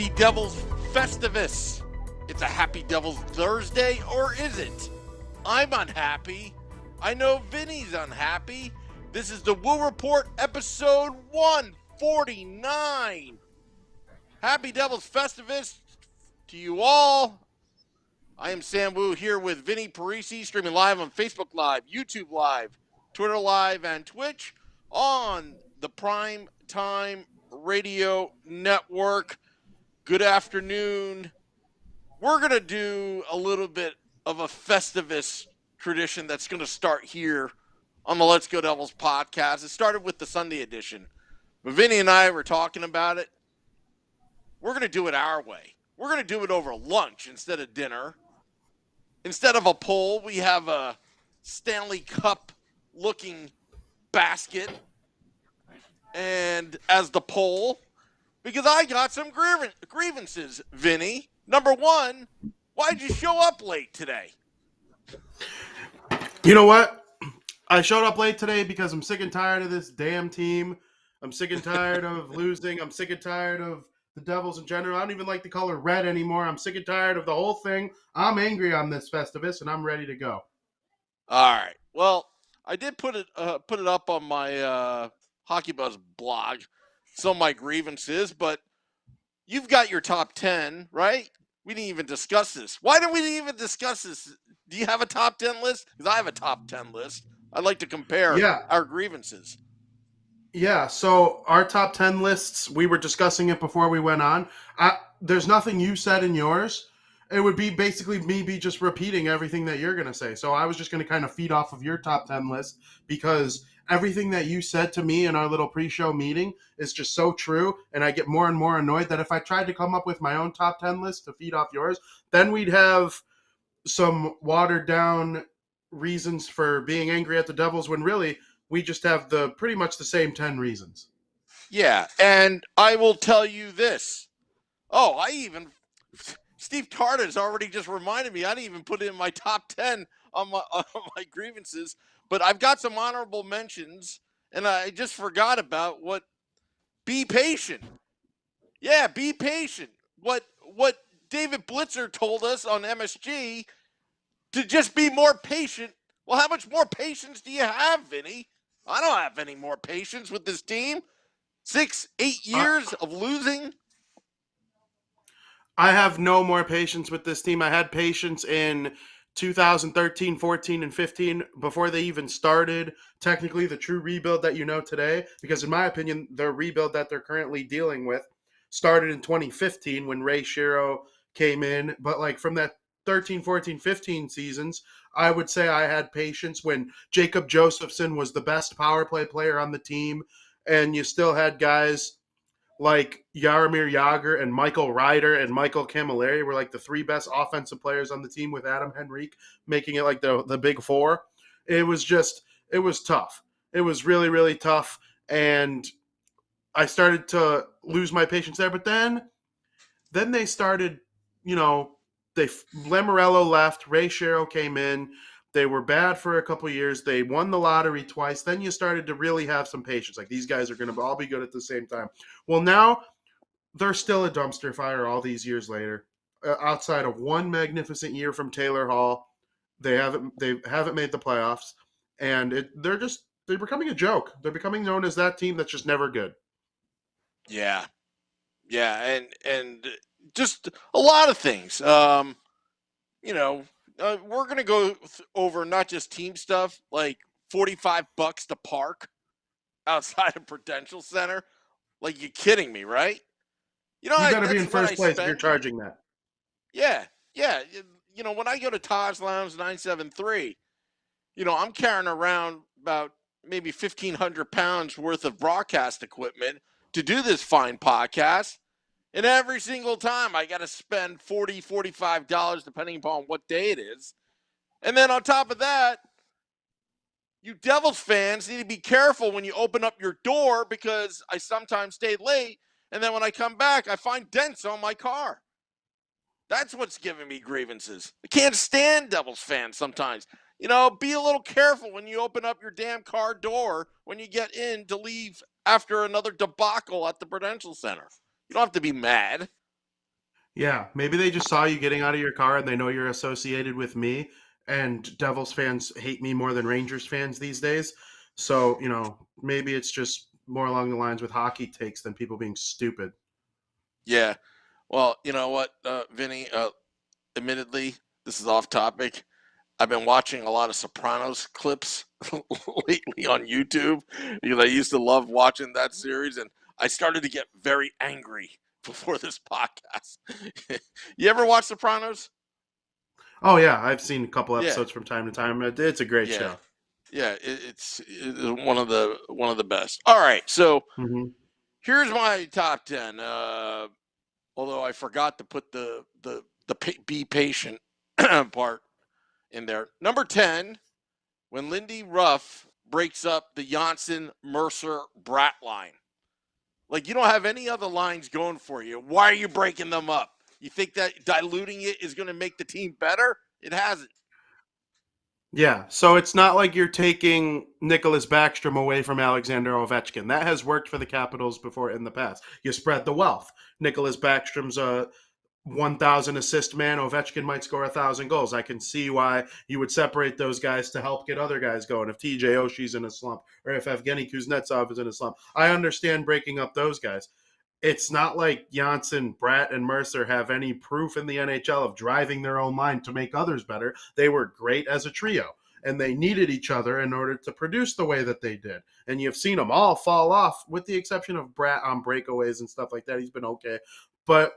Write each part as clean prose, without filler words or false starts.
Happy Devil's Festivus. It's a Happy Devil's Thursday, or is it? I'm unhappy. I know Vinny's unhappy. This is the Woo Report, episode 149. Happy Devil's Festivus to you all. I am Sam Wu here with Vinny Parisi, streaming live on Facebook Live, YouTube Live, Twitter Live, and Twitch on the Prime Time Radio Network. Good afternoon. We're going to do a little bit of a Festivus tradition that's going to start here on the Let's Go Devils podcast. It started with the Sunday edition, but Vinny and I were talking about it. We're going to do it our way. We're going to do it over lunch instead of dinner. Instead of a poll, we have a Stanley Cup looking basket and as the poll, because I got some grievances, Vinny. Number one, why'd you show up late today? You know what? I showed up late today because I'm sick and tired of this damn team. I'm sick and tired of losing. I'm sick and tired of the Devils in general. I don't even like the color red anymore. I'm sick and tired of the whole thing. I'm angry on this Festivus, and I'm ready to go. All right. Well, I did put it up on my Hockey Buzz blog, some of my grievances, but you've got your top 10, right? We didn't even discuss this. Why didn't we even discuss this? Do you have a top 10 list? Because I have a top 10 list. I'd like to compare our grievances. Yeah, so our top 10 lists, we were discussing it before we went on. There's nothing you said in yours. It would be basically me just repeating everything that you're going to say. So I was just going to kind of feed off of your top 10 list because everything that you said to me in our little pre-show meeting is just so true. And I get more and more annoyed that if I tried to come up with my own top 10 list to feed off yours, then we'd have some watered down reasons for being angry at the Devils when really we just have the pretty much the same 10 reasons. Yeah, and I will tell you this. Steve Tartar's already just reminded me. I didn't even put it in my top 10 on my grievances, but I've got some honorable mentions, and I just forgot about be patient. Yeah, be patient. What David Blitzer told us on MSG to just be more patient. Well, how much more patience do you have, Vinny? I don't have any more patience with this team. 6-8 years of losing. I have no more patience with this team. I had patience in 2013, 14, and 15 before they even started technically the true rebuild that you know today, because in my opinion, the rebuild that they're currently dealing with started in 2015 when Ray Shero came in. But like from that 13, 14, 15 seasons, I would say I had patience when Jacob Josephson was the best power play player on the team, and you still had guys like Jaromir Jagr and Michael Ryder and Michael Camilleri were like the three best offensive players on the team with Adam Henrique making it like the big four. It was tough. It was really, really tough. And I started to lose my patience there. But then they started, Lamoriello left, Ray Shero came in. They were bad for a couple years. They won the lottery twice. Then you started to really have some patience. Like, these guys are going to all be good at the same time. Well, now they're still a dumpster fire all these years later. Outside of one magnificent year from Taylor Hall, they haven't made the playoffs, and they're becoming a joke. They're becoming known as that team that's just never good. Yeah, and just a lot of things. We're going to go over not just team stuff, like $45 to park outside of Prudential Center. Like, you're kidding me, right? You got to be in first place if you're charging that. Yeah. When I go to Todd's Lounge 973, I'm carrying around about maybe 1,500 pounds worth of broadcast equipment to do this fine podcast. And every single time I got to spend $40, $45, depending upon what day it is. And then on top of that, you Devils fans need to be careful when you open up your door, because I sometimes stay late. And then when I come back, I find dents on my car. That's what's giving me grievances. I can't stand Devils fans sometimes. Be a little careful when you open up your damn car door when you get in to leave after another debacle at the Prudential Center. You don't have to be mad. Yeah, maybe they just saw you getting out of your car and they know you're associated with me. And Devils fans hate me more than Rangers fans these days. So, maybe it's just more along the lines with hockey takes than people being stupid. Yeah. Well, you know what, Vinny? Admittedly, this is off topic. I've been watching a lot of Sopranos clips lately on YouTube because I used to love watching that series, and I started to get very angry before this podcast. You ever watch Sopranos? Oh, yeah, I've seen a couple Yeah, episodes from time to time. It's a great yeah, show. yeah. It's one of the best. All right, so Hmm. here's my top 10. Although I forgot to put be patient part in there. Number 10, when Lindy Ruff breaks up the Janssen Mercer Brat line. Like, you don't have any other lines going for you. Why are you breaking them up? You think that diluting it is going to make the team better? It hasn't. Yeah, so it's not like you're taking Nicholas Backstrom away from Alexander Ovechkin. That has worked for the Capitals before in the past. You spread the wealth. Nicholas Backstrom's a 1,000 assist man. Ovechkin might score 1,000 goals. I can see why you would separate those guys to help get other guys going. If TJ Oshie's in a slump or if Evgeny Kuznetsov is in a slump, I understand breaking up those guys. It's not like Janssen, Bratt, and Mercer have any proof in the NHL of driving their own line to make others better. They were great as a trio, and they needed each other in order to produce the way that they did. And you've seen them all fall off, with the exception of Bratt on breakaways and stuff like that. He's been okay. But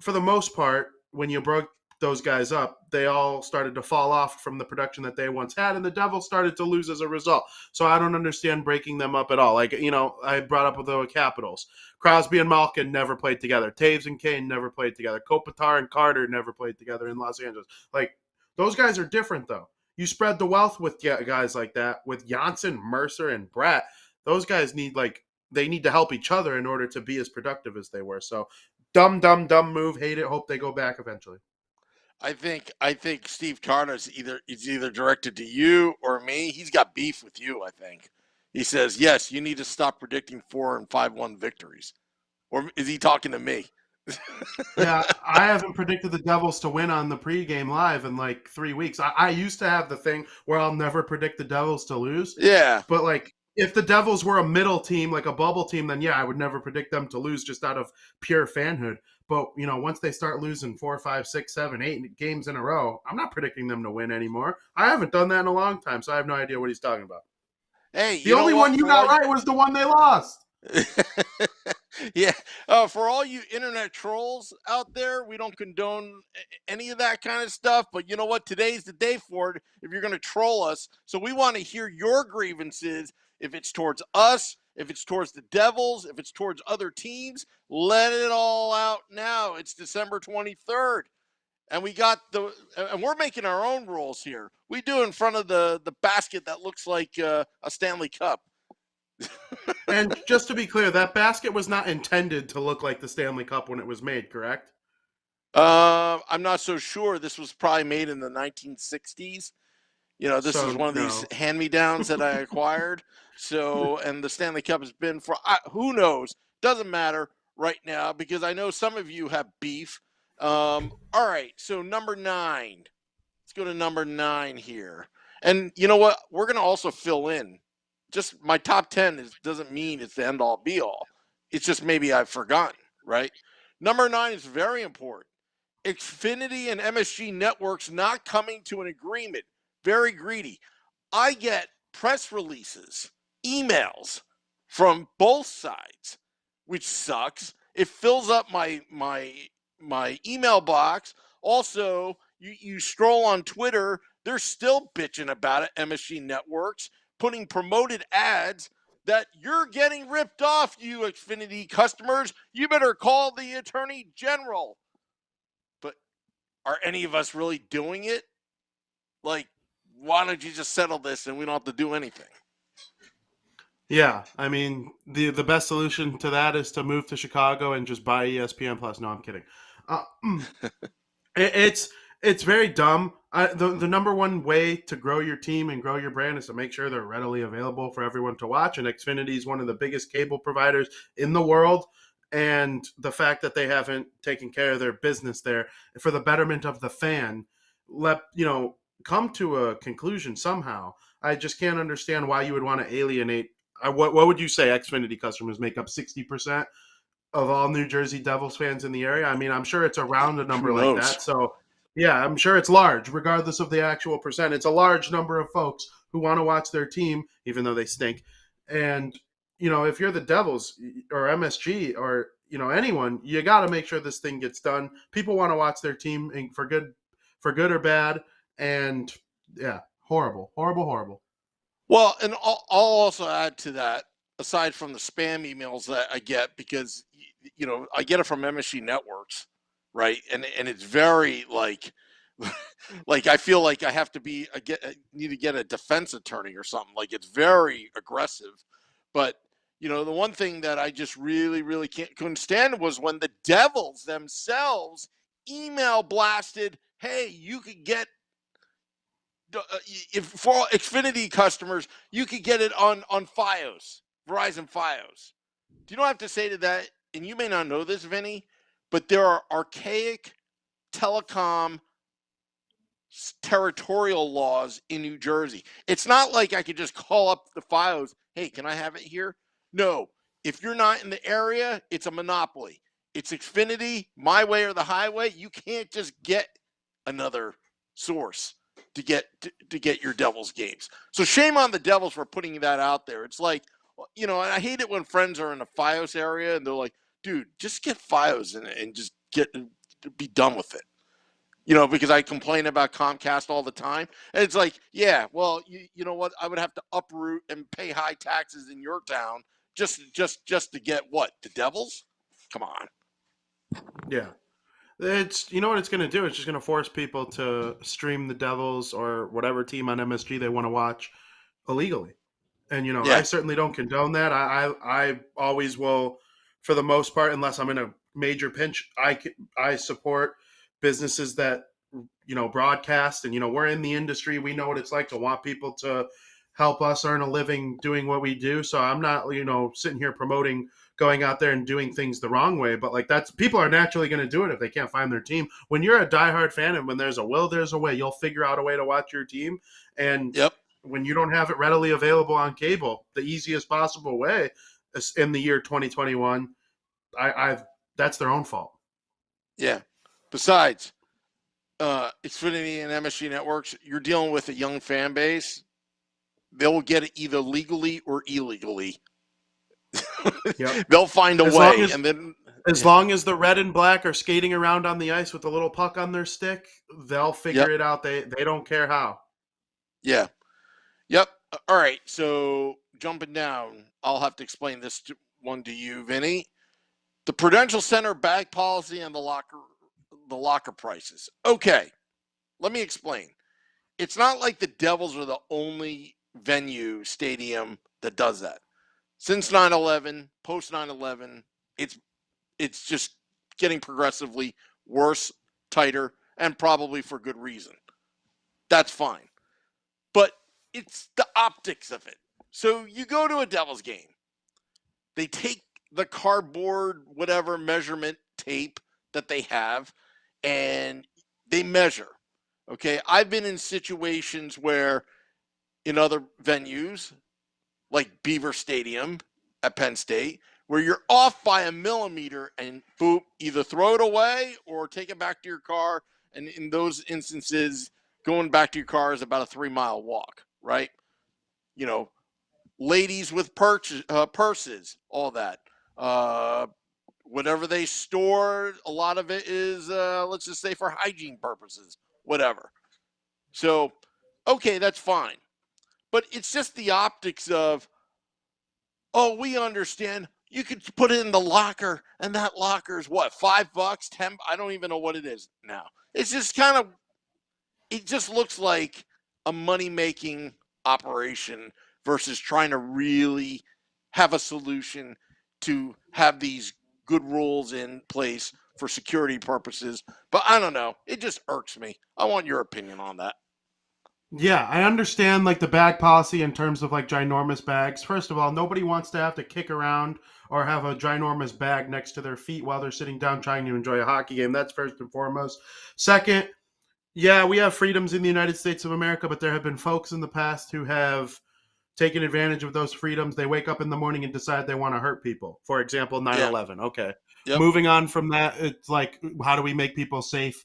for the most part, when you broke those guys up, they all started to fall off from the production that they once had, and the Devils started to lose as a result. So I don't understand breaking them up at all. Like, I brought up with the Capitals. Crosby and Malkin never played together. Taves and Kane never played together. Kopitar and Carter never played together in Los Angeles. Like, those guys are different, though. You spread the wealth with guys like that, with Janssen, Mercer, and Bratt. Those guys they need to help each other in order to be as productive as they were. So dumb move. Hate it. Hope they go back eventually. I think Steve Carter's either directed to you or me. He's got beef with you, I think. He says, "Yes, you need to stop predicting 4 and 5-1 victories." Or is he talking to me? Yeah, I haven't predicted the Devils to win on the pregame live in like 3 weeks. I used to have the thing where I'll never predict the Devils to lose, Yeah. but like if the Devils were a middle team, like a bubble team, then yeah, I would never predict them to lose just out of pure fanhood. But once they start losing 4, 5, 6, 7, 8 games in a row, I'm not predicting them to win anymore. I haven't done that in a long time, so I have no idea what he's talking about. Hey, The you know only one what? you got right was the one they lost. Yeah. For all you internet trolls out there, we don't condone any of that kind of stuff. But you know what? Today's the day for it if you're going to troll us. So we want to hear your grievances. If it's towards us, if it's towards the Devils, if it's towards other teams, let it all out now. It's December 23rd. And we're making our own rules here. We do in front of the basket that looks like a Stanley Cup. And just to be clear, that basket was not intended to look like the Stanley Cup when it was made, correct? I'm not so sure. This was probably made in the 1960s. This is So one of these no. hand-me-downs that I acquired. So, and the Stanley Cup has been for who knows? Doesn't matter right now because I know some of you have beef. All right, so number 9. Let's go to number 9 here. And you know what? We're gonna also fill in. Just my top 10 doesn't mean it's the end all be all. It's just maybe I've forgotten, right? Number 9 is very important. Xfinity and MSG networks not coming to an agreement. Very greedy. I get press releases, emails from both sides, which sucks. It fills up my email box. Also, you scroll on Twitter, they're still bitching about it. MSG networks putting promoted ads that you're getting ripped off, you Xfinity customers. You better call the attorney general. But are any of us really doing it? Like, why don't you just settle this and we don't have to do anything? Yeah, I mean the best solution to that is to move to Chicago and just buy ESPN Plus. No, I'm kidding. Uh, it's very dumb. The number one way to grow your team and grow your brand is to make sure they're readily available for everyone to watch. And Xfinity is one of the biggest cable providers in the world. and the fact that they haven't taken care of their business there for the betterment of the fan, let come to a conclusion somehow. I just can't understand why you would want to alienate. What would you say Xfinity customers make up 60% of all New Jersey Devils fans in the area? I mean, I'm sure it's around a Who number like knows? that. So, yeah, I'm sure it's large, regardless of the actual percent. It's a large number of folks who want to watch their team, even though they stink. And, if you're the Devils or MSG or, anyone, you got to make sure this thing gets done. People want to watch their team for good or bad. And, yeah, horrible, horrible, horrible. Well, and I'll also add to that, aside from the spam emails that I get, because I get it from MSG Networks, right? And it's very like I feel like I have to I need to get a defense attorney or something. Like it's very aggressive. But the one thing that I just really, really couldn't stand was when the Devils themselves email blasted, "Hey, you could get if for Xfinity customers, you could get it on FiOS, Verizon FiOS." Do you know what I have to say to that? And you may not know this, Vinny, but there are archaic telecom territorial laws in New Jersey. It's not like I could just call up the FiOS, "Hey, can I have it here?" No. If you're not in the area, it's a monopoly. It's Xfinity, my way or the highway. You can't just get another source to get your Devils games. So shame on the Devils for putting that out there. It's like, and I hate it when friends are in the FiOS area and they're like, "Dude, just get FiOS and just be done with it." Because I complain about Comcast all the time. And it's like, yeah, well, you know what? I would have to uproot and pay high taxes in your town just to get what? The Devils? Come on. Yeah. It's what it's going to do. It's just going to force people to stream the Devils or whatever team on MSG they want to watch illegally. And I Yeah. certainly don't condone that. I always will, for the most part, unless I'm in a major pinch. I support businesses that broadcast, and we're in the industry. We know what it's like to want people to help us earn a living doing what we do. So I'm not sitting here promoting going out there and doing things the wrong way, but like that's people are naturally going to do it if they can't find their team. When you're a diehard fan and when there's a will, there's a way. You'll figure out a way to watch your team. And Yep. when you don't have it readily available on cable, the easiest possible way is in the year 2021, I that's their own fault. Yeah. Besides, Xfinity and MSG Networks, you're dealing with a young fan base. They'll get it either legally or illegally. Yep. They'll find a As long way. as And then, as long as the red and black are skating around on the ice with a little puck on their stick, they'll figure yep. it out. They don't care how. Yeah. Yep. All right. So jumping down, I'll have to explain one to you, Vinny. The Prudential Center bag policy and the locker prices. Okay, let me explain. It's not like the Devils are the only stadium that does that. Since 9/11, post 9/11, it's just getting progressively worse, tighter, and probably for good reason. That's fine. But it's the optics of it. So you go to a Devils game, they take the cardboard, whatever measurement tape that they have, and they measure. Okay. I've been in situations where in other venues, like Beaver Stadium at Penn State, where you're off by a millimeter and boop, either throw it away or take it back to your car. And in those instances, going back to your car is about a 3-mile walk, right? You know, ladies with purses, all that. Uh, Whatever they store, a lot of it is, let's just say, for hygiene purposes, whatever. So, okay, that's fine. But it's just the optics of, oh, we understand. You could put it in the locker, and that locker is what, $5, 10? I don't even know what it is now. It's just kind of, it just looks like a money making operation versus trying to really have a solution to have these good rules in place for security purposes. But I don't know. It just irks me. I want your opinion on that. Yeah, I understand like the bag policy in terms of like ginormous bags. First of all, nobody wants to have to kick around or have a ginormous bag next to their feet while they're sitting down trying to enjoy a hockey game. That's first and foremost. Second, yeah, we have freedoms in the United States of America, but there have been folks in the past who have taken advantage of those freedoms. They wake up in the morning and decide they want to hurt people. For example, 9 Yeah. 11. Okay. Yep. Moving on from that, it's like, how do we make people safe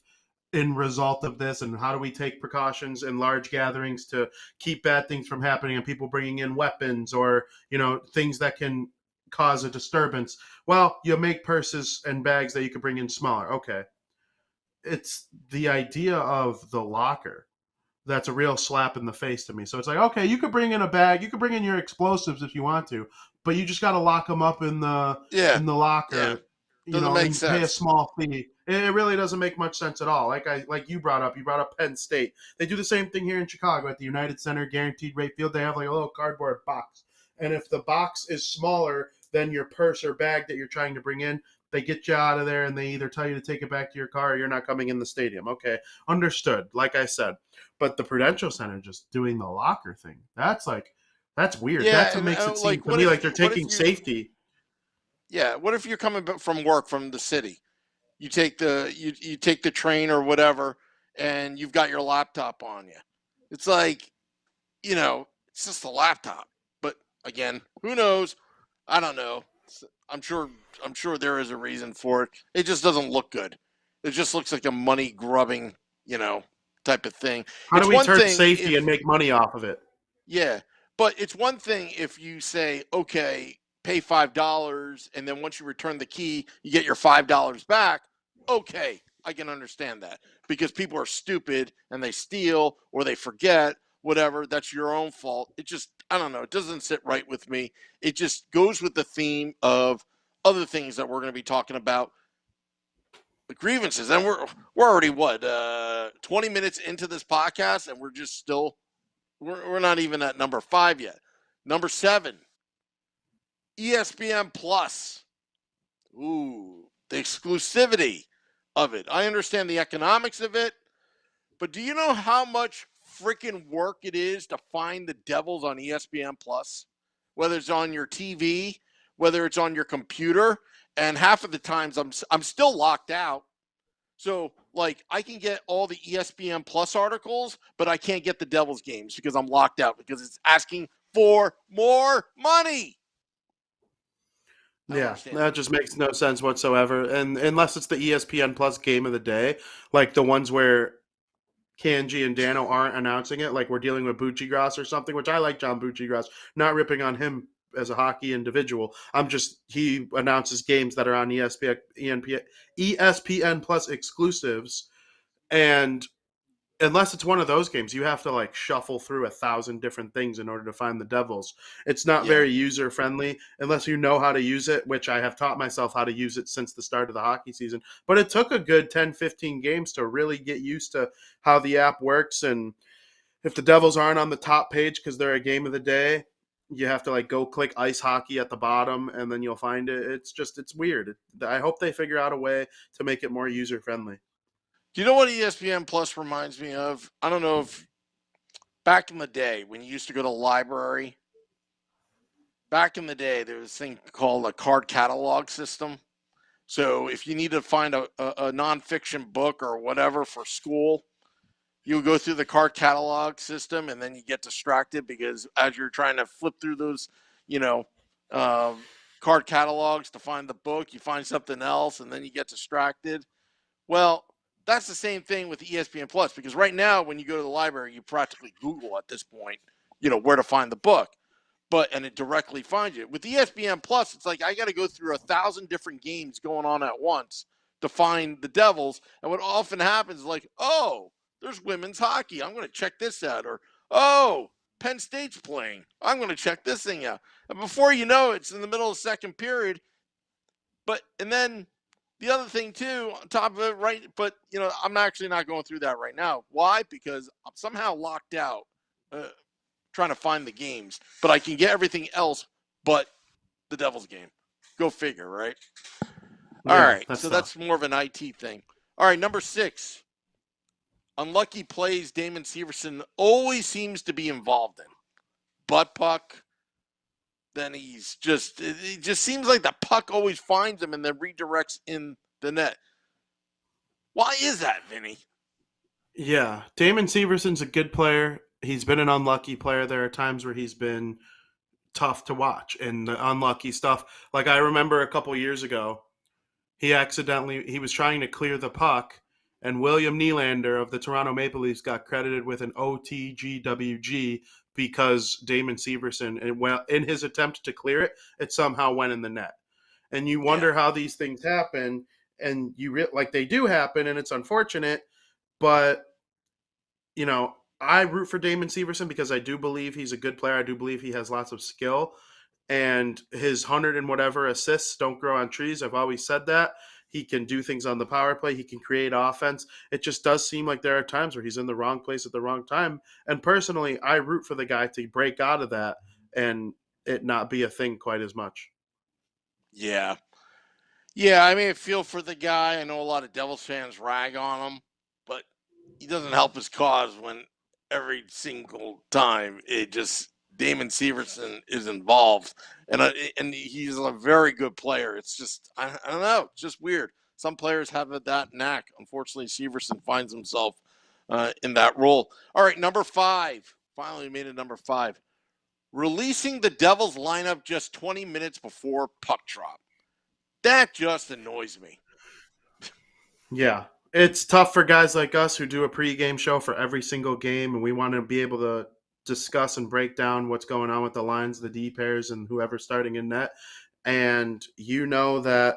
in result of this? And how do we take precautions in large gatherings to keep bad things from happening and people bringing in weapons or, things that can cause a disturbance? Well, you make purses and bags that you can bring in smaller. Okay. It's the idea of the locker that's a real slap in the face to me. So it's like, okay, you could bring in a bag, you could bring in your explosives if you want to, but you just got to lock them up in the Yeah. Yeah. locker, Doesn't make and pay a sense. small fee. It really doesn't make much sense at all. Like you brought up Penn State. They do the same thing here in Chicago at the United Center Guaranteed Rate Field. They have like a little cardboard box, and if the box is smaller than your purse or bag that you're trying to bring in, they get you out of there and they either tell you to take it back to your car or you're not coming in the stadium. Okay, understood. Like I said, but the Prudential Center just doing the locker thing, that's weird. Yeah, That and makes it seem like, to me like they're taking you? safety. Yeah, what if you're coming from work from the city? You take the train or whatever, and you've got your laptop on you. It's like, it's just a laptop. But again, who knows? I don't know. I'm sure. I'm sure there is a reason for it. It just doesn't look good. It just looks like a money grubbing, you know, type of thing. How do It's we one turn thing safety and if make money off of it? Yeah, but it's one thing if you say, okay, pay $5, and then once you return the key, you get your $5 back. Okay, I can understand that because people are stupid and they steal or they forget, whatever. That's your own fault. It just, I don't know, it doesn't sit right with me. It just goes with the theme of other things that we're going to be talking about, the grievances, and we're already what 20 minutes into this podcast, and we're just still we're not even at number 5 yet. Number 7, ESPN Plus. Ooh, the exclusivity of it. I understand the economics of it, but do you know how much freaking work it is to find the Devils on ESPN Plus? Whether it's on your TV, whether it's on your computer, and half of the times I'm still locked out. So, like, I can get all the ESPN Plus articles, but I can't get the Devils games because I'm locked out because it's asking for more money. I don't Yeah, understand it. that just makes no sense whatsoever. And unless it's the ESPN Plus game of the day, like the ones where Kanji and Dano aren't announcing it, like we're dealing with Bucci Grass or something, which I like John Bucci Grass, not ripping on him as a hockey individual. I'm just he announces games that are on ESPN Plus exclusives, and unless it's one of those games, you have to like shuffle through 1,000 different things in order to find the Devils. It's not Yeah. very user friendly unless you know how to use it, which I have taught myself how to use it since the start of the hockey season. But it took a good 10, 15 games to really get used to how the app works. And if the Devils aren't on the top page because they're a game of the day, you have to like go click ice hockey at the bottom and then you'll find it. It's weird. I hope they figure out a way to make it more user friendly. Do you know what ESPN Plus reminds me of? I don't know if back in the day when you used to go to the library, back in the day, there was a thing called a card catalog system. So if you need to find a nonfiction book or whatever for school, you go through the card catalog system and then you get distracted because as you're trying to flip through those, you know, uh, card catalogs to find the book, you find something else and then you get distracted. Well, that's the same thing with ESPN Plus because right now when you go to the library, you practically Google at this point, where to find the book, and it directly finds you. With ESPN Plus, it's like I got to go through 1,000 different games going on at once to find the Devils. And what often happens is like, oh, there's women's hockey. I'm going to check this out. Or, oh, Penn State's playing. I'm going to check this thing out. And before you know it, it's in the middle of the second period. And then the other thing too, on top of it, right? But I'm actually not going through that right now. Why? Because I'm somehow locked out. Trying to find the games, but I can get everything else but the Devils game. Go figure, right? All Yeah, right, that's so tough. that's more of an IT thing. All right, number 6, unlucky plays Damon Severson always seems to be involved in. Butt puck, then it just seems like the puck always finds him and then redirects in the net. Why is that, Vinny? Yeah, Damon Severson's a good player. He's been an unlucky player. There are times where he's been tough to watch and the unlucky stuff. Like I remember a couple years ago, he was trying to clear the puck, and William Nylander of the Toronto Maple Leafs got credited with an OTGWG because Damon Severson, and well, in his attempt to clear it, it somehow went in the net. And you Yeah. wonder how these things happen, and like they do happen, and it's unfortunate, but I root for Damon Severson because I do believe he's a good player. I do believe he has lots of skill, and his 100 and whatever assists don't grow on trees. I've always said that. He can do things on the power play. He can create offense. It just does seem like there are times where he's in the wrong place at the wrong time. And personally, I root for the guy to break out of that and it not be a thing quite as much. Yeah. Yeah, I mean, I feel for the guy. I know a lot of Devils fans rag on him, but he doesn't help his cause when every single time it just Damon Severson is involved, and he's a very good player. It's just I don't know, it's just weird. Some players have that knack. Unfortunately, Severson finds himself in that role. All right, number 5. Finally made it number 5. Releasing the Devils lineup just 20 minutes before puck drop. That just annoys me. Yeah. It's tough for guys like us who do a pregame show for every single game, and we want to be able to discuss and break down what's going on with the lines, the D pairs, and whoever's starting in net. And you know that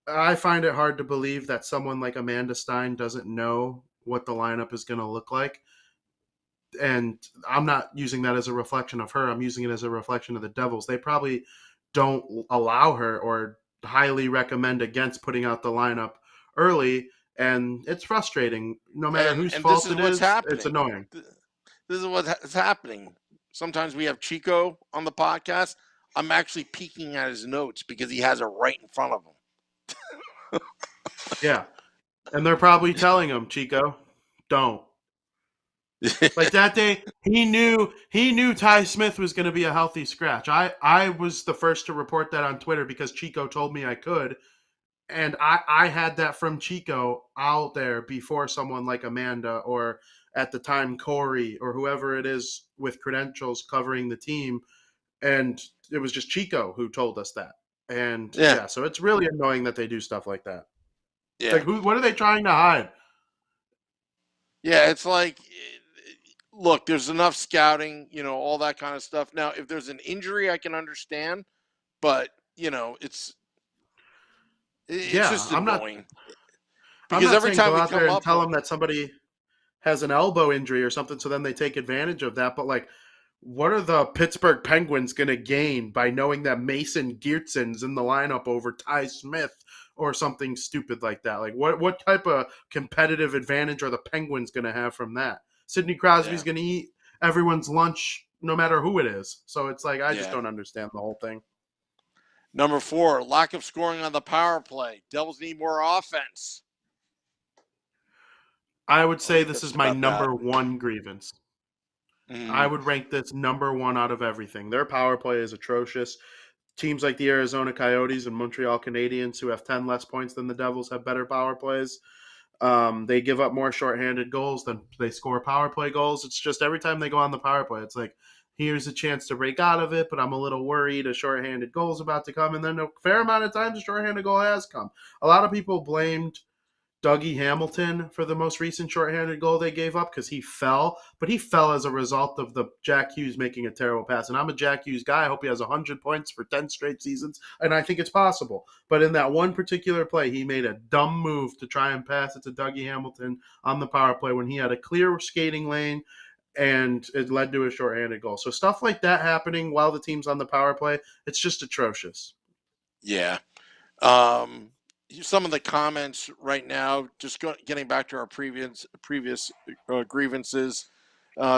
I find it hard to believe that someone like Amanda Stein doesn't know what the lineup is going to look like. And I'm not using that as a reflection of her. I'm using it as a reflection of the Devils. They probably don't allow her or highly recommend against putting out the lineup early. And it's frustrating. No matter whose And this fault is it what's is, it's happening. annoying. This is what's happening. Sometimes we have Chico on the podcast. I'm actually peeking at his notes because he has it right in front of him. Yeah. And they're probably telling him, Chico, don't. Like that day, he knew Ty Smith was going to be a healthy scratch. I was the first to report that on Twitter because Chico told me I could, and I had that from Chico out there before someone like Amanda or at the time Corey or whoever it is with credentials covering the team, and it was just Chico who told us that. And Yeah, yeah, so it's really annoying that they do stuff like that. It's like yeah, what are they trying to hide? yeah. It's like, look, there's enough scouting, all that kind of stuff. Now, if there's an injury, I can understand, but it's Yeah, just annoying I'm because not every saying time go we out there come and up, tell them that somebody has an elbow injury or something, so then they take advantage of that. But like, what are the Pittsburgh Penguins going to gain by knowing that Mason Geertson's in the lineup over Ty Smith or something stupid like that? Like, what type of competitive advantage are the Penguins going to have from that? Sidney Crosby's yeah, going to eat everyone's lunch no matter who it is. So it's like I just yeah. don't understand the whole thing. Number 4, lack of scoring on the power play. Devils need more offense. I would What do say you this guys is think my about that? number one grievance. I Mm, would rank this number one out of everything. Their power play is atrocious. Teams like the Arizona Coyotes and Montreal Canadiens, who have 10 less points than the Devils, have better power plays. They give up more shorthanded goals than they score power play goals. It's just every time they go on the power play, it's like, here's a chance to break out of it, but I'm a little worried a shorthanded goal is about to come. And then a fair amount of times a shorthanded goal has come. A lot of people blamed Dougie Hamilton for the most recent shorthanded goal they gave up because he fell, but he fell as a result of the Jack Hughes making a terrible pass. And I'm a Jack Hughes guy. I hope he has 100 points for 10 straight seasons, and I think it's possible. But in that one particular play, he made a dumb move to try and pass it to Dougie Hamilton on the power play when he had a clear skating lane, and it led to a shorthanded goal. So stuff like that happening while the team's on the power play, it's just atrocious. yeah. Um, some of the comments right now, getting back to our previous grievances.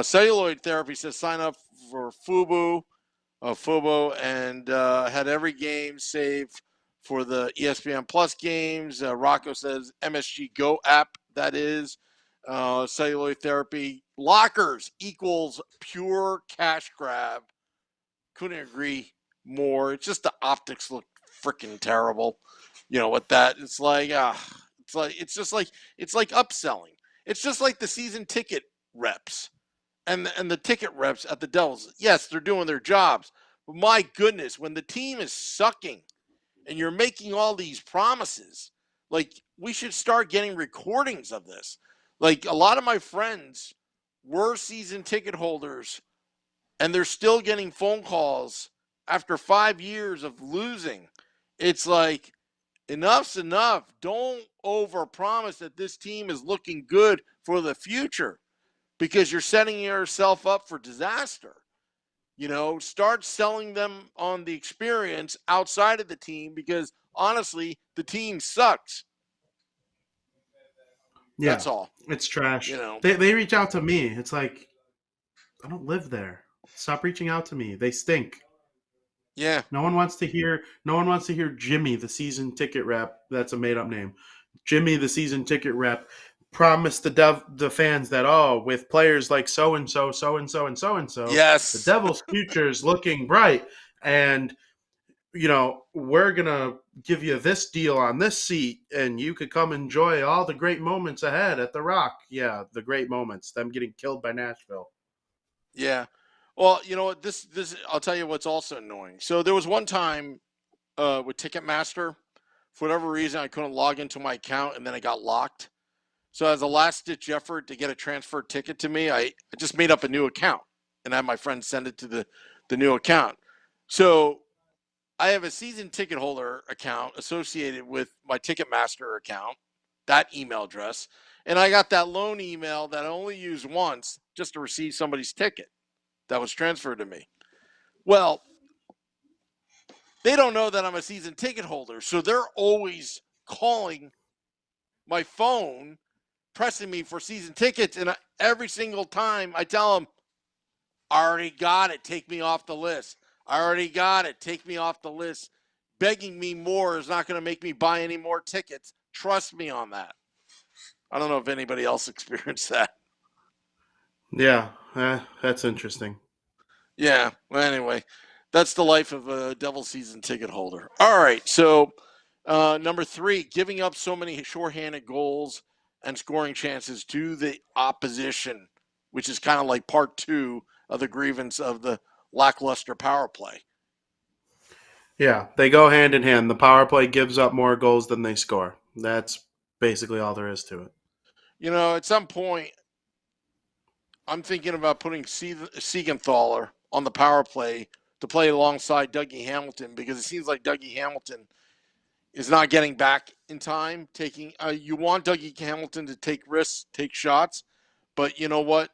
Celluloid therapy says sign up for Fubo, and had every game save for the ESPN Plus games. Rocco says MSG Go app, that is. cellular therapy. Lockers equals pure cash grab. Couldn't agree more. It's just the optics look freaking terrible. With that, it's like upselling. It's just like the season ticket reps and the ticket reps at the Devils. Yes, they're doing their jobs, but my goodness, when the team is sucking and you're making all these promises, like we should start getting recordings of this. Like a lot of my friends were season ticket holders and they're still getting phone calls after 5 years of losing. It's like enough's enough. Don't overpromise that this team is looking good for the future because you're setting yourself up for disaster. Start selling them on the experience outside of the team because honestly, the team sucks. Yeah, That's all. it's You trash. know. They reach out to me. It's like, I don't live there. Stop reaching out to me. They stink. Yeah. No one wants to hear Jimmy, the season ticket rep. That's a made up name. Jimmy, the season ticket rep, promised the fans that, with players like so and so, so and so, and so and so, the Yes. Devils' future is looking bright. And we're gonna give you this deal on this seat, and you could come enjoy all the great moments ahead at the Rock. Yeah, the great moments. Them getting killed by Nashville. Yeah. Well, you know what? This I'll tell you what's also annoying. So there was one time with Ticketmaster, for whatever reason, I couldn't log into my account, and then it got locked. So as a last ditch effort to get a transfer ticket to me, I just made up a new account and had my friend send it to the new account. So I have a season ticket holder account associated with my Ticketmaster account, that email address, and I got that loan email that I only used once just to receive somebody's ticket that was transferred to me. Well, they don't know that I'm a season ticket holder, so they're always calling my phone, pressing me for season tickets, and every single time I tell them, I already got it, take me off the list. I already got it, take me off the list. Begging me more is not going to make me buy any more tickets. Trust me on that. I don't know if anybody else experienced that. Yeah, that's interesting. Yeah. Well, anyway, that's the life of a Devil season ticket holder. All right. So, number 3, giving up so many shorthanded goals and scoring chances to the opposition, which is kind of like part 2 of the grievance of the lackluster power play. Yeah, they go hand in hand. The power play gives up more goals than they score. That's basically all there is to it. At some point, I'm thinking about putting Siegenthaler on the power play to play alongside Dougie Hamilton because it seems like Dougie Hamilton is not getting back in time. You want Dougie Hamilton to take risks, take shots, but you know what?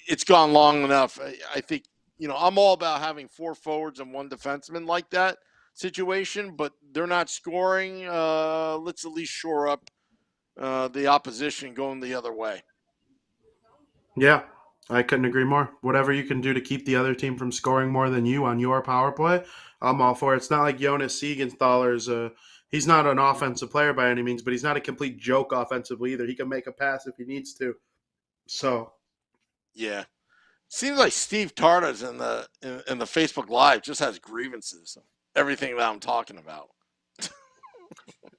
It's gone long enough. I think I'm all about having 4 forwards and 1 defenseman like that situation, but they're not scoring. Let's at least shore up the opposition going the other way. Yeah, I couldn't agree more. Whatever you can do to keep the other team from scoring more than you on your power play, I'm all for it. It's not like Jonas Siegenthaler's he's not an offensive player by any means, but he's not a complete joke offensively either. He can make a pass if he needs to. So, Yeah. Seems like Steve Tardas in the Facebook Live just has grievances. Everything that I'm talking about.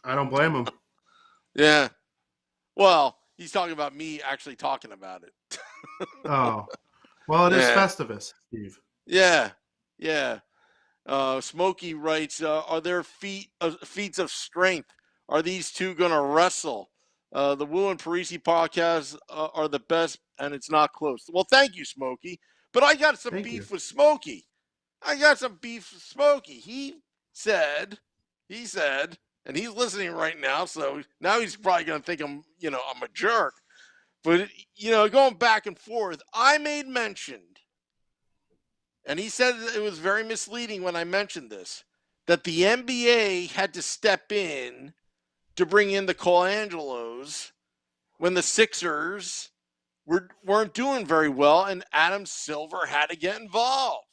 I don't blame him. Yeah. Well, he's talking about me actually talking about it. Oh, well, it is Yeah. Festivus, Steve. Yeah. Yeah. Smokey writes, "Are there feats of strength? Are these two gonna wrestle? The Wu and Parisi podcasts are the best, and it's not close." Well, thank you, Smokey. But I got some Thank you. beef with Smokey. I got some beef with Smokey. Said, he said, and he's listening right now, so now he's probably gonna think I'm a jerk. But going back and forth, I made mention, and he said it was very misleading when I mentioned this, that the NBA had to step in to bring in the Colangelos when the Sixers weren't doing very well, and Adam Silver had to get involved.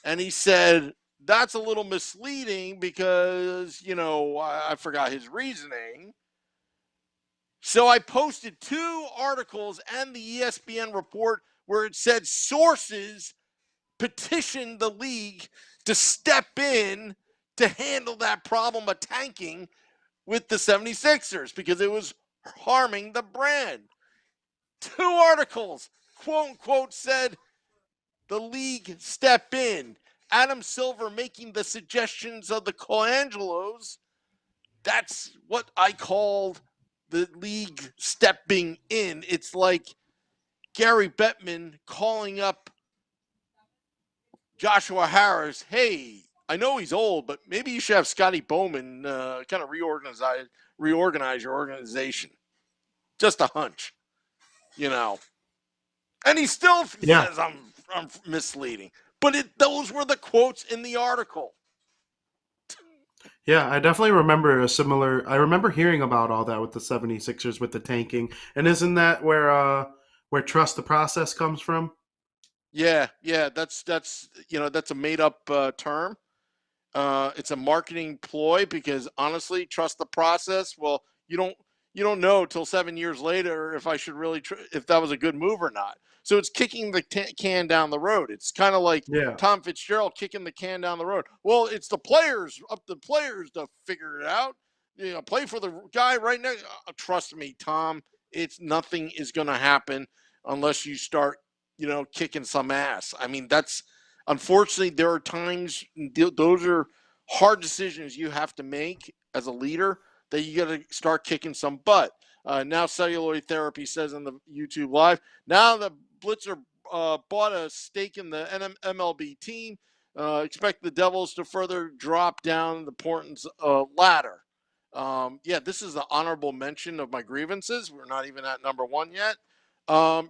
And he said that's a little misleading because I forgot his reasoning. So I posted 2 articles and the ESPN report where it said sources petitioned the league to step in to handle that problem of tanking with the 76ers because it was harming the brand. 2 articles, quote unquote, said the league step in. Adam Silver making the suggestions of the Colangelos. That's what I called the league stepping in. It's like Gary Bettman calling up Joshua Harris. Hey, I know he's old, but maybe you should have Scotty Bowman kind of reorganize your organization. Just a hunch, you know. And he still Yeah. says I'm misleading. But those were the quotes in the article. Yeah, I definitely remember a similar. I remember hearing about all that with the 76ers with the tanking. And isn't that where trust the process comes from? Yeah, that's that's a made up term. It's a marketing ploy because honestly, trust the process. Well, you don't know till 7 years later if I should really if that was a good move or not. So it's kicking the can down the road. It's kind of like Yeah. Tom Fitzgerald kicking the can down the road. Well, it's the players up the players to figure it out. Play for the guy right now. Trust me, Tom. It's nothing is going to happen unless you start kicking some ass. I mean, that's unfortunately there are times those are hard decisions you have to make as a leader that you got to start kicking some butt. Now, celluloid therapy says on the YouTube live. Now the Blitzer bought a stake in the MLB team. Expect the Devils to further drop down the importance ladder. Yeah, this is the honorable mention of my grievances. We're not even at number 1 yet.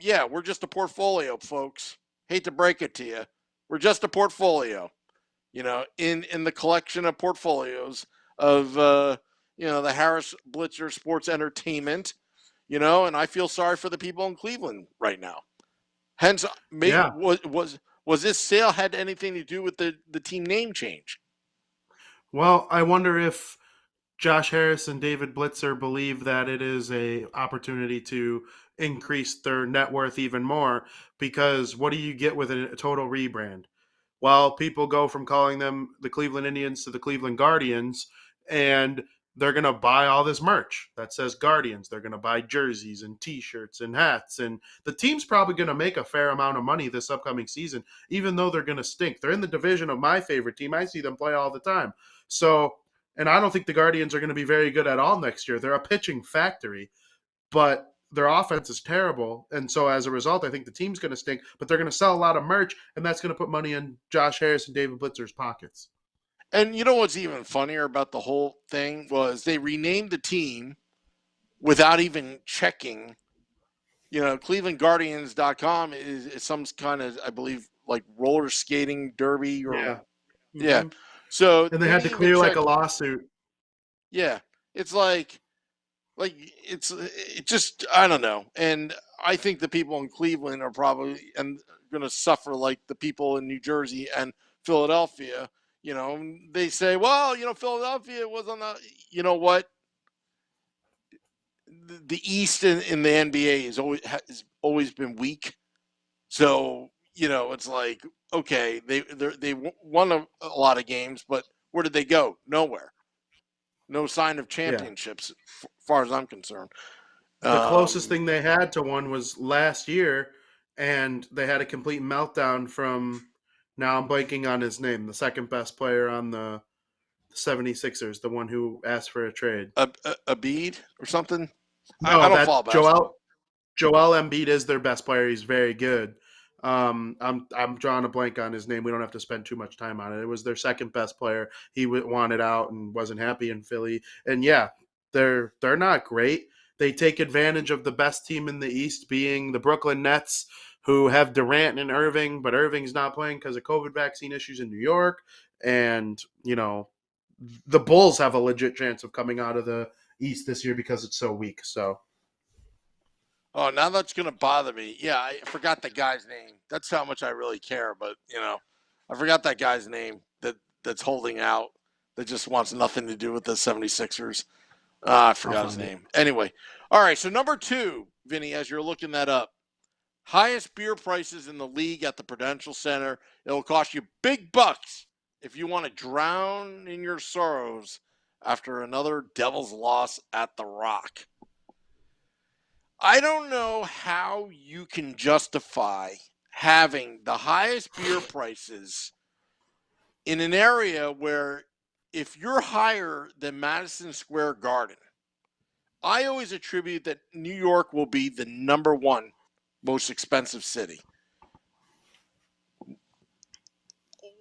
Yeah, we're just a portfolio, folks. Hate to break it to you. We're just a portfolio, in the collection of portfolios of, the Harris Blitzer Sports Entertainment, and I feel sorry for the people in Cleveland right now. Hence, Yeah. was this sale had anything to do with the team name change? Well, I wonder if Josh Harris and David Blitzer believe that it is a opportunity to increase their net worth even more, because what do you get with a total rebrand? Well, people go from calling them the Cleveland Indians to the Cleveland Guardians, and they're going to buy all this merch that says Guardians. They're going to buy jerseys and T-shirts and hats, and the team's probably going to make a fair amount of money this upcoming season, even though they're going to stink. They're in the division of my favorite team. I see them play all the time. So, and I don't think the Guardians are going to be very good at all next year. They're a pitching factory, but their offense is terrible. And so as a result, I think the team's going to stink, but they're going to sell a lot of merch, and that's going to put money in Josh Harris and David Blitzer's pockets. And you know what's even funnier about the whole thing was they renamed the team without even checking. ClevelandGuardians.com is some kind of, I believe, like roller skating derby or Yeah. yeah. Hmm. So And they they had to didn't even clear like check. a lawsuit. Yeah, it's like it just I don't know. And I think the people in Cleveland are probably and going to suffer like the people in New Jersey and Philadelphia. They say, well, Philadelphia was on the. You know what? The East in the NBA has always been weak. So it's like okay, they won a lot of games, but where did they go? Nowhere. No sign of Yeah. championships, as far as I'm concerned. The closest Um, thing they had to one was last year, and they had a complete meltdown from, now I'm blanking on his name, the second best player on the 76ers, the one who asked for a trade. a bead or something. I No, don't follow that basketball. Joel Embiid is their best player. He's very good. I'm drawing a blank on his name. We don't have to spend too much time on it. It was their second best player. He wanted out and wasn't happy in Philly. And yeah, they're not great. They take advantage of the best team in the East being the Brooklyn Nets, who have Durant and Irving, but Irving's not playing because of COVID vaccine issues in New York. And the Bulls have a legit chance of coming out of the East this year because it's so weak. So Oh, now that's gonna bother me. Yeah, I forgot the guy's name. That's how much I really care. But I forgot that guy's name that's holding out. That just wants nothing to do with the 76ers. I I'll forgot his find it. name. Anyway, All right, so number 2, Vinny, as you're looking that up, highest beer prices in the league at the Prudential Center. It'll cost you big bucks if you want to drown in your sorrows after another Devils loss at the Rock. I don't know how you can justify having the highest beer prices in an area where if you're higher than Madison Square Garden, I always attribute that New York will be the number 1 most expensive city.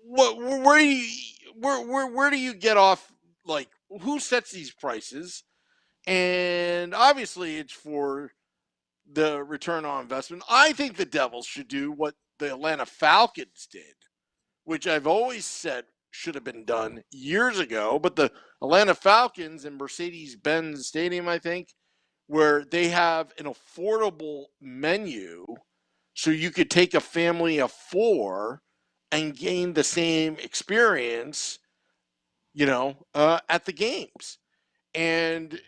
Where do you where do you get off, like, who sets these prices? And obviously it's for the return on investment. I think the Devils should do what the Atlanta Falcons did, which I've always said should have been done years ago. But the Atlanta Falcons and Mercedes-Benz Stadium, I think, where they have an affordable menu so you could take a family of 4 and gain the same experience, at the games. And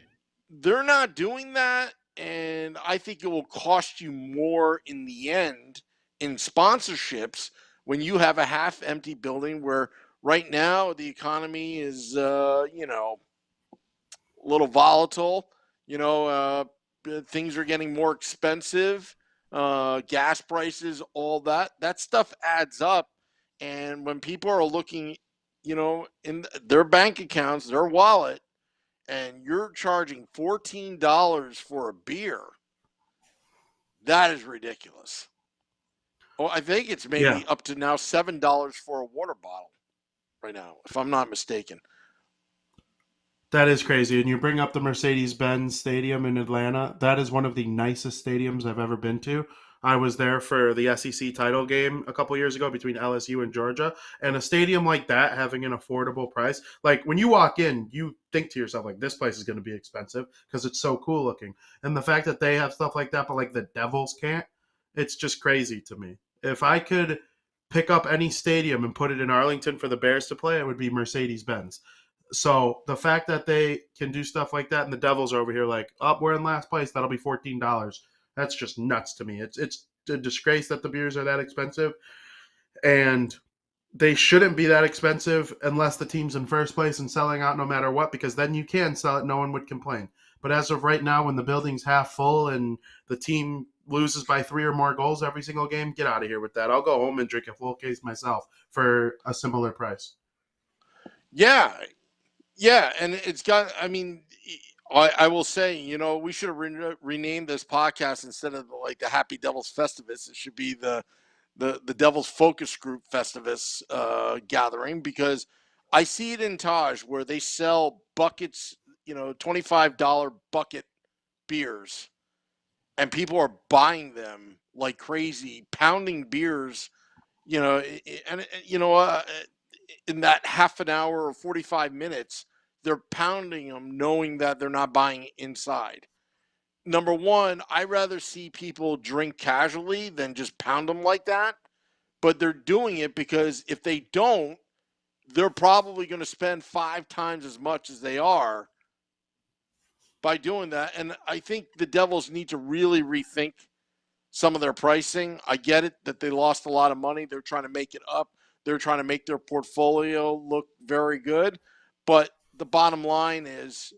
they're not doing that. And I think it will cost you more in the end in sponsorships when you have a half empty building where right now the economy is, a little volatile. Things are getting more expensive. Gas prices, all that stuff adds up. And when people are looking, in their bank accounts, their wallet, and you're charging $14 for a beer, that is ridiculous. Oh, I think it's Yeah. maybe up to now $7 for a water bottle right now, if I'm not mistaken. That is crazy. And you bring up the Mercedes Benz Stadium in Atlanta. That is one of the nicest stadiums I've ever been to. I was there for the SEC title game a couple years ago between LSU and Georgia. And a stadium like that having an affordable price, like when you walk in, you think to yourself, like, this place is going to be expensive because it's so cool looking. And the fact that they have stuff like that, but like the Devils can't, it's just crazy to me. If I could pick up any stadium and put it in Arlington for the Bears to play, it would be Mercedes Benz. So the fact that they can do stuff like that, and the Devils are over here like, oh, we're in last place, that'll be $14. That's just nuts to me. It's a disgrace that the beers are that expensive, and they shouldn't be that expensive unless the team's in first place and selling out no matter what, because then you can sell it, no one would complain. But as of right now, when the building's half full and the team loses by 3 or more goals every single game, get out of here with that. I'll go home and drink a full case myself for a similar price. Yeah, yeah, and it's got. I mean, I will say, we should have renamed this podcast instead of like the Happy Devils Festivus. It should be the Devils Focus Group Festivus gathering, because I see it in Taj where they sell buckets, $25 bucket beers, and people are buying them like crazy, pounding beers, and in that half an hour or 45 minutes, they're pounding them knowing that they're not buying inside. Number one, I rather see people drink casually than just pound them like that. But they're doing it because if they don't, they're probably going to spend 5 times as much as they are by doing that. And I think the Devils need to really rethink some of their pricing. I get it that they lost a lot of money. They're trying to make it up. They're trying to make their portfolio look very good. But the bottom line is,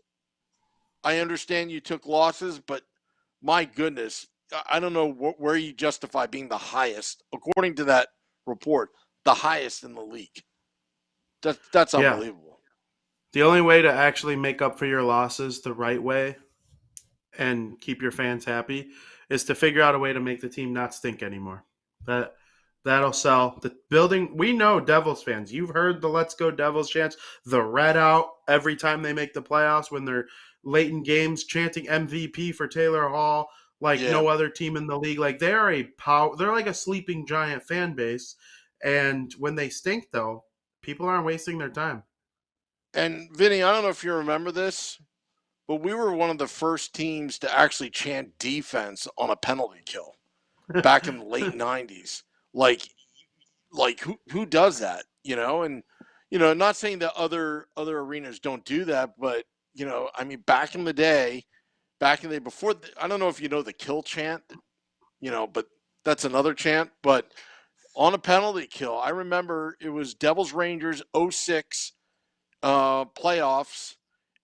I understand you took losses, but my goodness, I don't know where you justify being the highest, according to that report, the highest in the league. That's Yeah. unbelievable. The only way to actually make up for your losses the right way and keep your fans happy is to figure out a way to make the team not stink anymore. That that'll sell. The building, we know Devils fans. You've heard the Let's Go Devils chants, the red out every time they make the playoffs when they're late in games chanting MVP for Taylor Hall like Yeah. no other team in the league. Like they're like a sleeping giant fan base. And when they stink though, people aren't wasting their time. And Vinny, I don't know if you remember this, but we were one of the first teams to actually chant defense on a penalty kill back in the late '90s. Like, who does that? And not saying that other arenas don't do that, but I mean, back in the day, back in the day before. I don't know if you know the kill chant, but that's another chant. But on a penalty kill, I remember it was Devils Rangers '06 playoffs,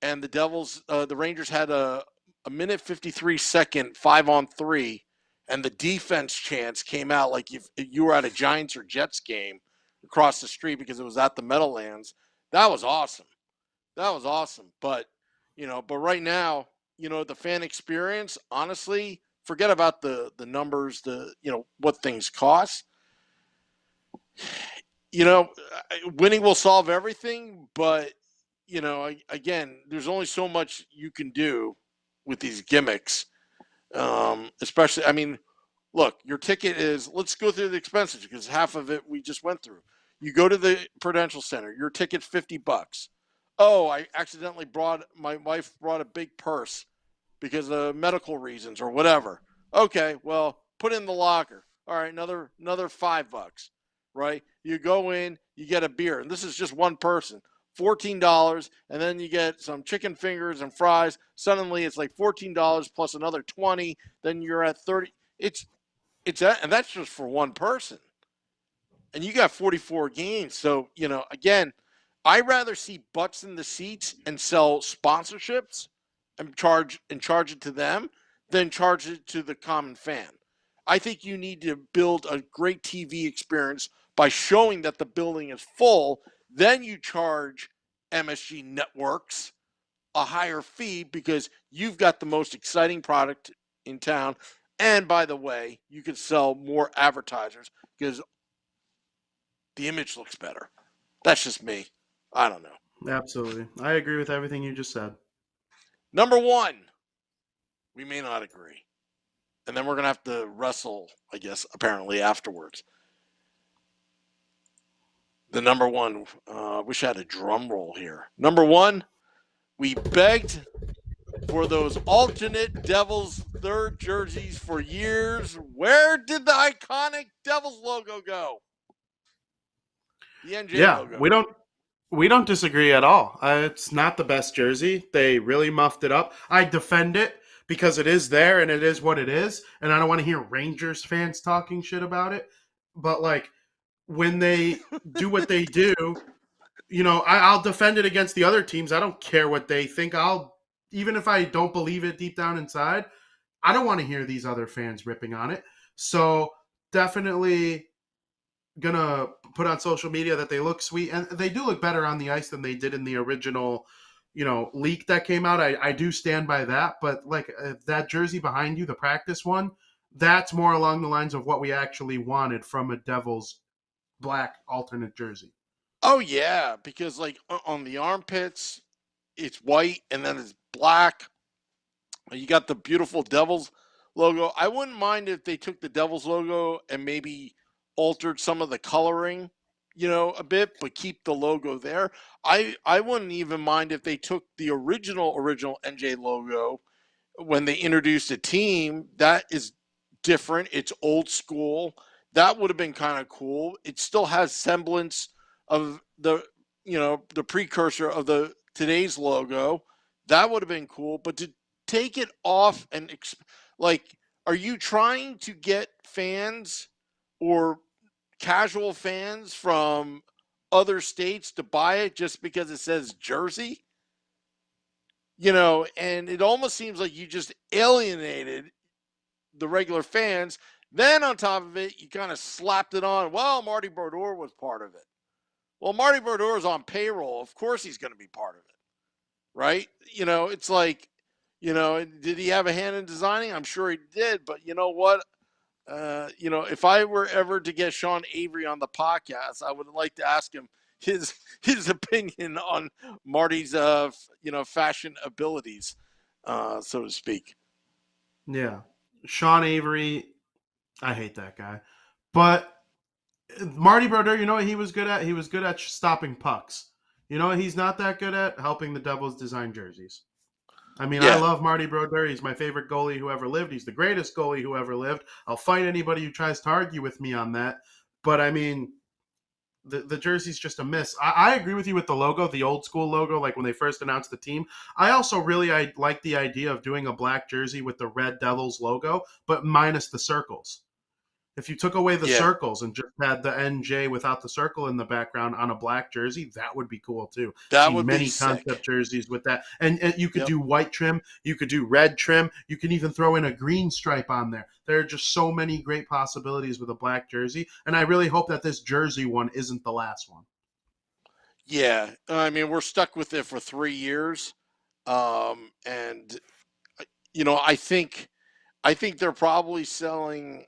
and the Rangers had a minute 53-second 5-on-3, and the defense chants came out like if you were at a Giants or Jets game across the street because it was at the Meadowlands. That was awesome. That was awesome. But right now, the fan experience, honestly, forget about the numbers, what things cost. you know, Winning will solve everything, but again, there's only so much you can do with these gimmicks. Especially, I mean, look, your ticket is. Let's go through the expenses because half of it we just went through. You go to the Prudential Center. Your ticket's $50. Oh, I accidentally my wife brought a big purse because of medical reasons or whatever. Okay, well, put it in the locker. All right, another $5, right? You go in, you get a beer, and this is just one person. $14, and then you get some chicken fingers and fries. Suddenly, it's like $14 plus another 20. Then you're at 30. And that's just for one person. And you got 44 games. So again, I'd rather see butts in the seats and sell sponsorships and charge it to them than charge it to the common fan. I think you need to build a great TV experience by showing that the building is full. Then you charge MSG Networks a higher fee because you've got the most exciting product in town. And by the way, you can sell more advertisers because the image looks better. That's just me. I don't know. Absolutely. I agree with everything you just said. Number one, we may not agree. And then we're going to have to wrestle, I guess, apparently afterwards. The number one, wish I had a drum roll here. Number one, we begged for those alternate Devils third jerseys for years. Where did the iconic Devils logo go? The NJ logo. We don't disagree at all. It's not the best jersey. They really muffed it up. I defend it because it is there and it is what it is. And I don't want to hear Rangers fans talking shit about it. But like when they do what they do, I'll defend it against the other teams. I don't care what they think. Even if I don't believe it deep down inside, I don't want to hear these other fans ripping on it. So definitely gonna put on social media that they look sweet, and they do look better on the ice than they did in the original leak that came out. I do stand by that, but like that jersey behind you, the practice one, that's more along the lines of what we actually wanted from a Devils black alternate jersey. Oh yeah, because like on the armpits it's white and then it's black. You got the beautiful Devils logo. I wouldn't mind if they took the Devils logo and maybe altered some of the coloring, a bit, but keep the logo there. I wouldn't even mind if they took the original NJ logo when they introduced a team. That is different. It's old school. That would have been kind of cool. It still has semblance of the precursor of the today's logo. That would have been cool. But to take it off and are you trying to get fans or casual fans from other states to buy it just because it says Jersey? And it almost seems like you just alienated the regular fans. Then on top of it, you kind of slapped it on. Well, Marty Brodeur was part of it. Well, Marty Brodeur is on payroll. Of course he's going to be part of it, right? It's like, did he have a hand in designing? I'm sure he did. But you know what? If I were ever to get Sean Avery on the podcast, I would like to ask him his opinion on Marty's fashion abilities, so to speak. Yeah, Sean Avery, I hate that guy, but Marty Brodeur, you know what he was good at? He was good at stopping pucks. You know what he's not that good at? Helping the Devils design jerseys. I mean, I Yeah. love Marty Brodeur. He's my favorite goalie who ever lived. He's the greatest goalie who ever lived. I'll fight anybody who tries to argue with me on that. But I mean, the jersey's just a miss. I agree with you with the logo, the old school logo, like when they first announced the team. I also I like the idea of doing a black jersey with the Red Devils logo, but minus the circles. If you took away the Yeah, circles and just had the NJ without the circle in the background on a black jersey, that would be cool too. that Seen would be many sick. concept jerseys with that. And you could Yep. do white trim, you could do red trim, you can even throw in a green stripe on there. There are just so many great possibilities with a black jersey. And I really hope that this jersey one isn't the last one. Yeah. I mean, we're stuck with it for 3 years. And I think they're probably selling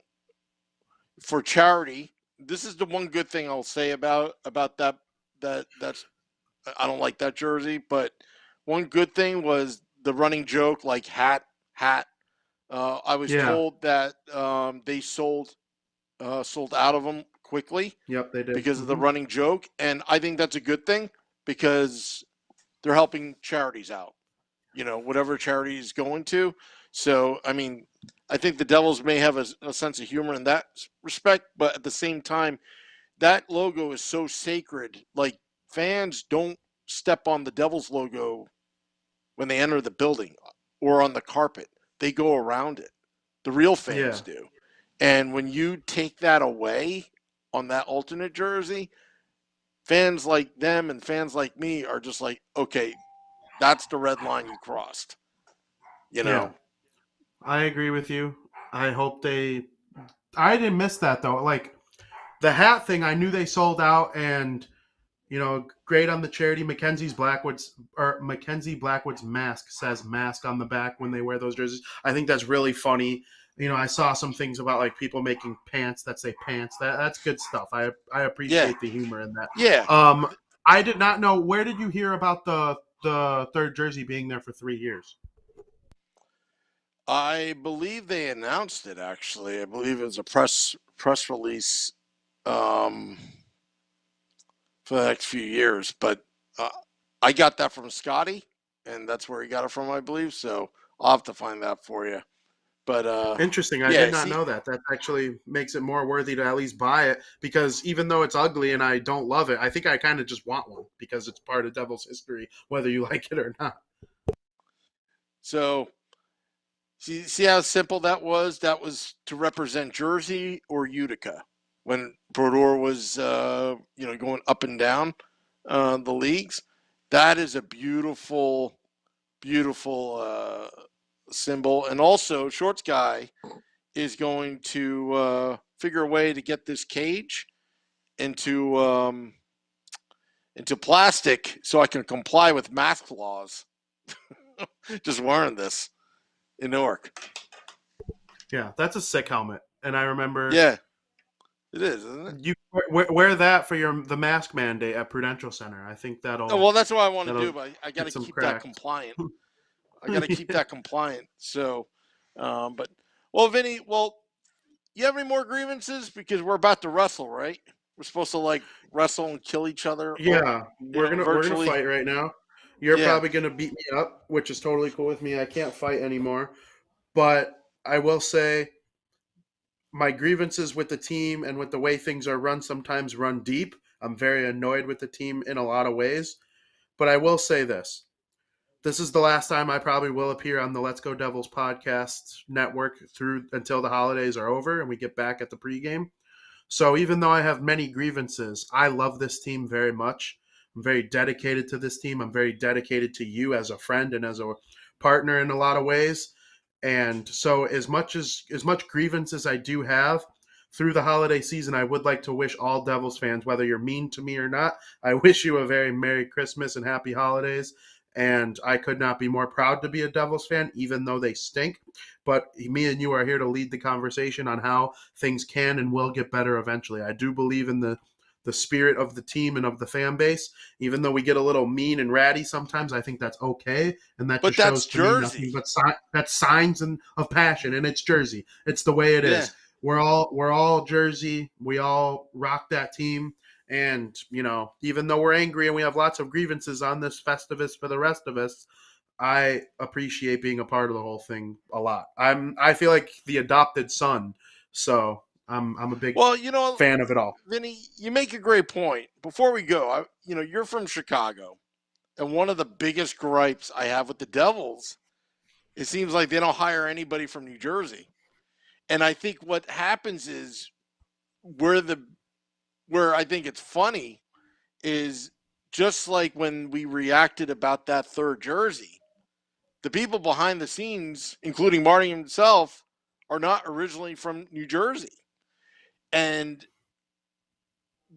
for charity. This is the one good thing I'll say about that's I don't like that jersey, but one good thing was the running joke like hat. I was Yeah. told that they sold out of them quickly Yep, they did. because of the running joke, and I think that's a good thing because they're helping charities out. Whatever charity is going to. So, I mean, I think the Devils may have a sense of humor in that respect, but at the same time, that logo is so sacred. Like, fans don't step on the Devils logo when they enter the building or on the carpet, they go around it. The real fans Yeah. do. And when you take that away on that alternate jersey, fans like them and fans like me are just like, okay, that's the red line you crossed. You Yeah. know, I agree with you. I hope they I didn't miss that though. Like the hat thing, I knew they sold out, and great on the charity. Mackenzie Blackwood's mask says mask on the back when they wear those jerseys. I think that's really funny. I saw some things about like people making pants that say pants. That's good stuff. I yeah, appreciate the humor in that. yeah. I did not know. Where did you hear about the third jersey being there for 3 years? I believe they announced it. Actually, I believe it was a press release um, for the next few years. But uh, I got that from Scotty, and that's where he got it from, I believe. So I'll have to find that for you. But Interesting. I did yeah, not see, know that. That actually makes it more worthy to at least buy it, because even though it's ugly and I don't love it, I think I kind of just want one because it's part of Devil's history, whether you like it or not. so see how simple that was. That was to represent Jersey or Utica when Brodeur was going up and down the leagues. That is a beautiful symbol. And also, Shorts Guy is going to figure a way to get this cage into into plastic so I can comply with mask laws. Just wearing this in Newark. Yeah, that's a sick helmet. And I remember Yeah, it is, isn't it? you wear that for the mask mandate at Prudential Center. I think Oh, that'll well, that's what I want to that'll do, but I got get to some keep that cracks. compliant. I got to keep that compliant. So, but well, Vinny, well, you have any more grievances? Because we're about to wrestle, right? We're supposed to like wrestle and kill each other, Yeah, we're gonna virtually. fight right now. You're Yeah, probably gonna beat me up, which is totally cool with me. I can't fight anymore, but I will say my grievances with the team and with the way things are run sometimes run deep. I'm very annoyed with the team in a lot of ways, but I will say this. This is the last time I probably will appear on the Let's Go Devils podcast network through until the holidays are over and we get back at the pregame. So even though I have many grievances, I love this team very much. I'm very dedicated to this team. I'm very dedicated to you as a friend and as a partner in a lot of ways. And so as much grievance as I do have through the holiday season, I would like to wish all Devils fans, whether you're mean to me or not, I wish you a very Merry Christmas and Happy Holidays. And I could not be more proud to be a Devils fan, even though they stink. But me and you are here to lead the conversation on how things can and will get better eventually. I do believe in the spirit of the team and of the fan base. Even though we get a little mean and ratty sometimes, I think that's okay, and that but just that's shows to me Jersey. nothing but that's signs of passion, and it's Jersey. It's the way it Yeah, is. We're all Jersey. We all rock that team. And even though we're angry and we have lots of grievances on this Festivus for the rest of us, I appreciate being a part of the whole thing a lot. I feel like the adopted son, so I'm a big Well, fan of it all. Vinny, you make a great point. Before we go, you're from Chicago, and one of the biggest gripes I have with the Devils, it seems like they don't hire anybody from New Jersey. And I think what happens is where I think it's funny is just like when we reacted about that third jersey, the people behind the scenes, including Marty himself, are not originally from New Jersey. And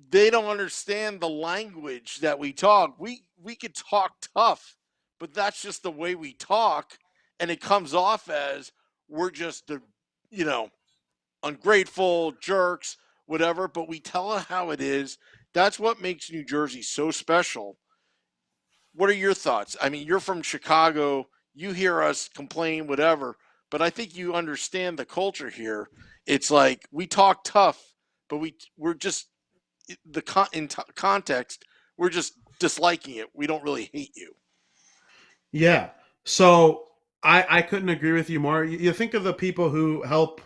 they don't understand the language that we talk. We could talk tough, but that's just the way we talk, and it comes off as we're just you know ungrateful jerks, whatever. But we tell it how it is. That's what makes New Jersey so special. What are your thoughts? I mean, you're from Chicago. You hear us complain, whatever, but I think you understand the culture here. It's like we talk tough, but we're just context, we're just disliking it. We don't really hate you. Yeah. So I couldn't agree with you more. You think of the people who help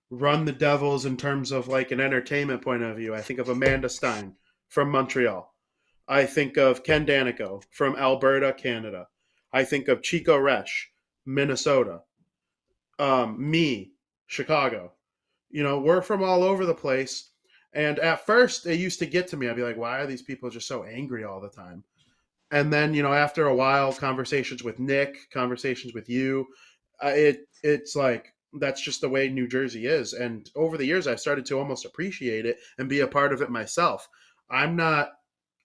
run the Devils in terms of like an entertainment point of view. I think of Amanda Stein from Montreal. I think of Ken Danico from Alberta, Canada. I think of Chico Resch, Minnesota. Me, Chicago. We're from all over the place. And at first, it used to get to me. I'd be like, why are these people just so angry all the time? And then, after a while, conversations with Nick, conversations with you, it's like, that's just the way New Jersey is. And over the years, I've started to almost appreciate it and be a part of it myself. I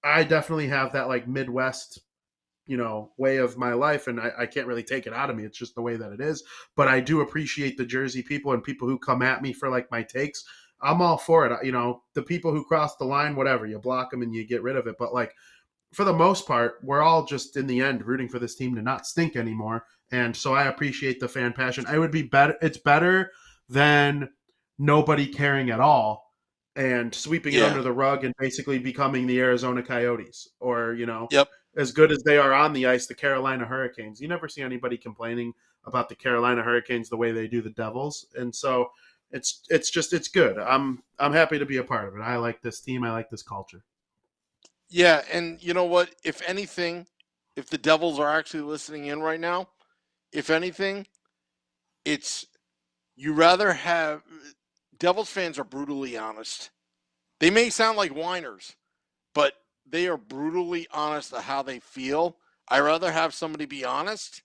definitely have that like Midwest, way of my life, and I can't really take it out of me. It's just the way that it is. But I do appreciate the Jersey people and people who come at me for like my takes. I'm all for it. The people who cross the line, whatever, you block them and you get rid of it. But like, for the most part, we're all just in the end rooting for this team to not stink anymore. And so I appreciate the fan passion. I would be better. It's better than nobody caring at all and sweeping it under the rug and basically becoming the Arizona Coyotes or, Yep. as good as they are on the ice, the Carolina Hurricanes. You never see anybody complaining about the Carolina Hurricanes the way they do the Devils. And so it's good. I'm happy to be a part of it. I like this team. I like this culture. Yeah, and you know what? If anything, if the Devils are actually listening in right now, if anything, it's you rather have Devils fans are brutally honest. They may sound like whiners, but they are brutally honest of how they feel. I rather have somebody be honest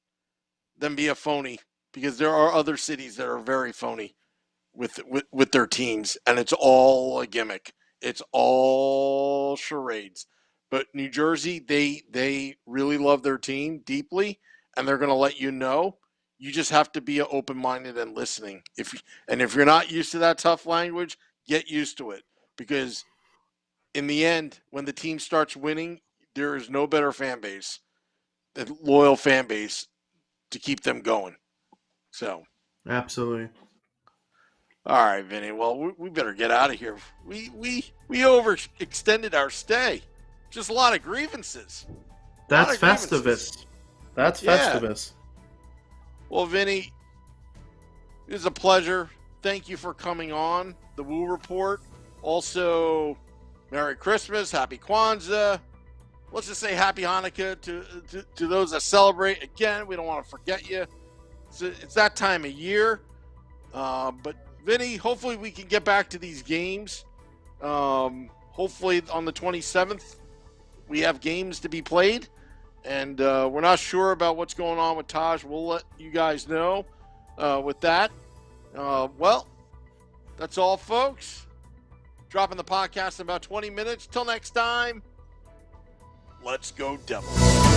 than be a phony because there are other cities that are very phony with their teams, and it's all a gimmick. It's all charades. But New Jersey, they really love their team deeply, and they're going to let you know. You just have to be open-minded and listening. If you're not used to that tough language, get used to it because in the end, when the team starts winning, there is no better fan base, than loyal fan base to keep them going. So, absolutely. All right, Vinny. Well, we better get out of here. We overextended our stay. Just a lot of grievances. That's Festivus. That's Festivus. Well, Vinny, it was a pleasure. Thank you for coming on the Woo Report. Also, Merry Christmas, Happy Kwanzaa. Let's just say Happy Hanukkah to those that celebrate. Again, we don't want to forget you. It's that time of year. But Vinny, hopefully we can get back to these games. Hopefully on the 27th, we have games to be played. And we're not sure about what's going on with Taj. We'll let you guys know with that. Well, that's all, folks. Dropping the podcast in about 20 minutes. Till next time, let's go Devils.